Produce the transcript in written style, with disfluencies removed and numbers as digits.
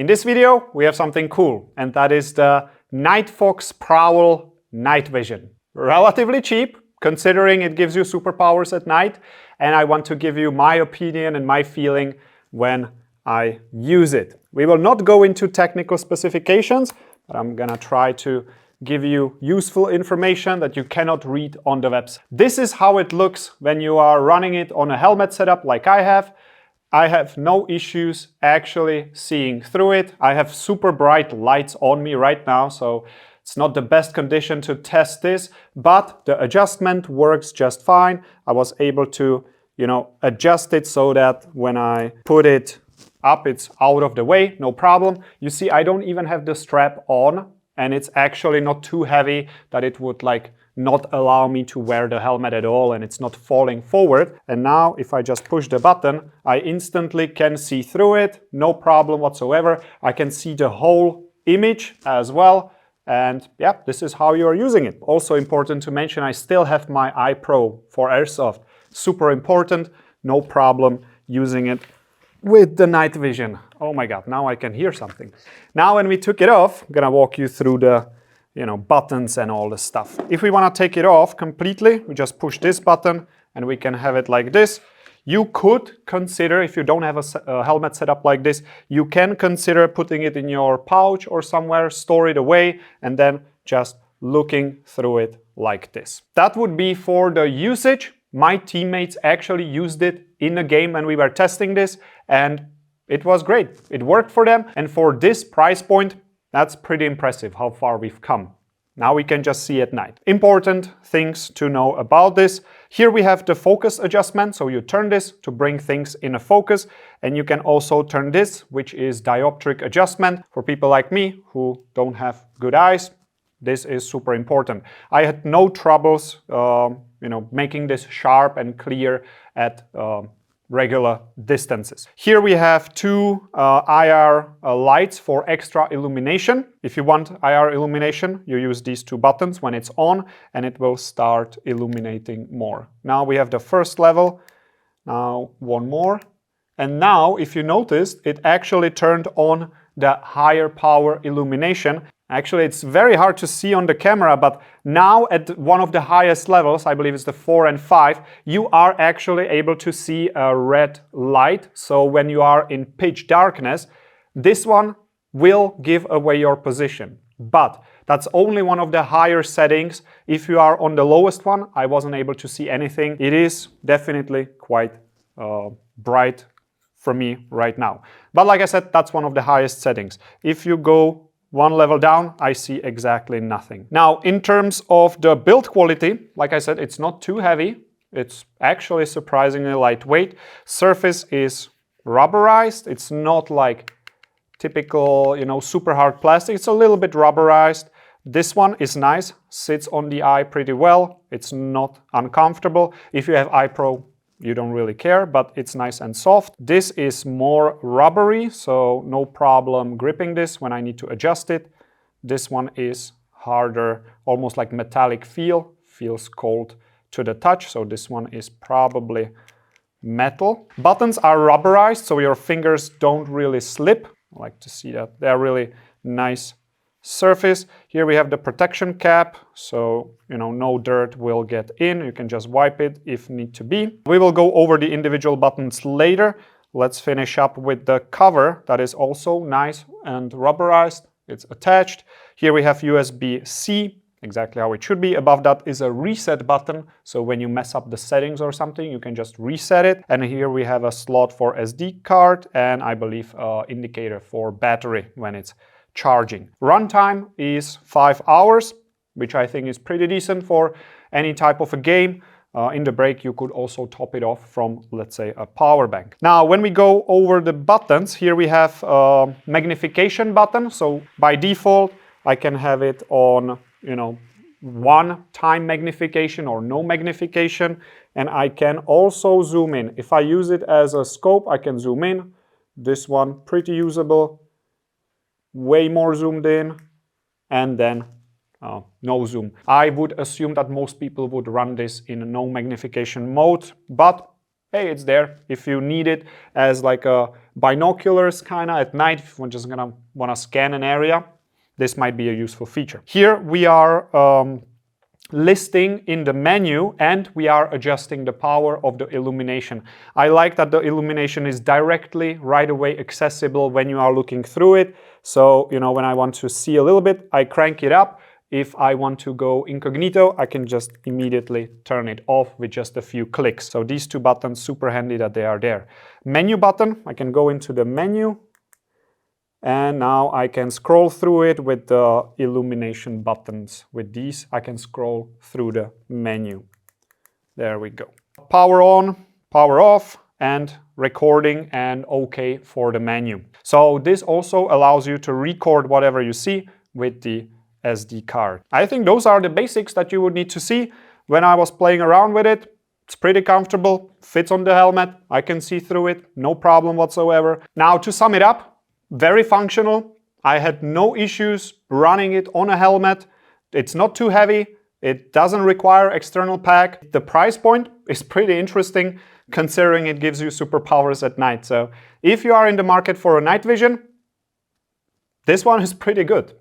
In this video, we have something cool, and that is the Nightfox Prowl night vision. Relatively cheap, considering it gives you superpowers at night, and I want to give you my opinion and my feeling when I use it. We will not go into technical specifications, but I'm gonna try to give you useful information that you cannot read on the website. This is how it looks when you are running it on a helmet setup like I have. I have no issues actually seeing through it. I have super bright lights on me right now, so it's not the best condition to test this, but the adjustment works just fine. I was able to, adjust it so that when I put it up, it's out of the way, no problem. You see, I don't even have the strap on, and it's actually not too heavy that it would not allow me to wear the helmet at all, and it's not falling forward. And now if I just push the button, I instantly can see through it, no problem whatsoever. I can see the whole image as well. And yeah, this is how you are using it. Also important to mention, I still have my iPro for Airsoft. Super important, no problem using it with the night vision. Oh my God, now I can hear something. Now when we took it off, I'm gonna walk you through the buttons and all the stuff. If we wanna take it off completely, we just push this button and we can have it like this. You could consider, if you don't have a helmet set up like this, you can consider putting it in your pouch or somewhere, store it away, and then just looking through it like this. That would be for the usage. My teammates actually used it in a game when we were testing this, and it was great. It worked for them, and for this price point, that's pretty impressive how far we've come. Now we can just see at night. Important things to know about this. Here we have the focus adjustment, so you turn this to bring things in a focus, and you can also turn this, which is dioptric adjustment. For people like me who don't have good eyes, this is super important. I had no troubles making this sharp and clear at regular distances. Here we have two IR lights for extra illumination. If you want IR illumination, you use these two buttons when it's on, and it will start illuminating more. Now we have the first level, now one more. And now, if you noticed, it actually turned on the higher power illumination. Actually, it's very hard to see on the camera, but now at one of the highest levels, I believe it's the 4 and 5, you are actually able to see a red light. So when you are in pitch darkness, this one will give away your position. But that's only one of the higher settings. If you are on the lowest one, I wasn't able to see anything. It is definitely quite bright for me right now. But like I said, that's one of the highest settings. If you go one level down, I see exactly nothing. Now, in terms of the build quality, like I said, it's not too heavy. It's actually surprisingly lightweight. Surface is rubberized. It's not like typical, super hard plastic. It's a little bit rubberized. This one is nice, sits on the eye pretty well. It's not uncomfortable. If you have iPro, you don't really care, but it's nice and soft. This is more rubbery, so no problem gripping this when I need to adjust it. This one is harder, almost like metallic feel, feels cold to the touch, so this one is probably metal. Buttons are rubberized, so your fingers don't really slip. I like to see that. They're really nice surface. Here we have the protection cap, so no dirt will get in. You can just wipe it if need to be. We will go over the individual buttons later. Let's finish up with the cover that is also nice and rubberized. It's attached. Here we have USB-C, exactly how it should be. Above that is a reset button, so when you mess up the settings or something, you can just reset it. And here we have a slot for SD card, and I believe an indicator for battery when it's charging. Runtime is 5 hours, which I think is pretty decent for any type of a game. In the break, you could also top it off from, let's say, a power bank. Now, when we go over the buttons, here we have a magnification button. So by default, I can have it on, one time magnification or no magnification. And I can also zoom in. If I use it as a scope, I can zoom in. This one, pretty usable. Way more zoomed in, and then no zoom. I would assume that most people would run this in a no magnification mode, but hey, it's there. If you need it as like a binoculars kind of at night, if you're just gonna wanna scan an area, this might be a useful feature. Here we are listing in the menu, and we are adjusting the power of the illumination. I like that the illumination is directly right away accessible when you are looking through it. So, you know, when I want to see a little bit, I crank it up. If I want to go incognito, I can just immediately turn it off with just a few clicks. So these two buttons, super handy that they are there. Menu button, I can go into the menu, and now I can scroll through it with the illumination buttons. With these, I can scroll through the menu. There we go. Power on, power off, and recording and OK for the menu. So this also allows you to record whatever you see with the SD card. I think those are the basics that you would need to see. When I was playing around with it, it's pretty comfortable, fits on the helmet, I can see through it, no problem whatsoever. Now to sum it up, very functional. I had no issues running it on a helmet. It's not too heavy. It doesn't require external pack. The price point is pretty interesting considering it gives you superpowers at night. So if you are in the market for a night vision, this one is pretty good.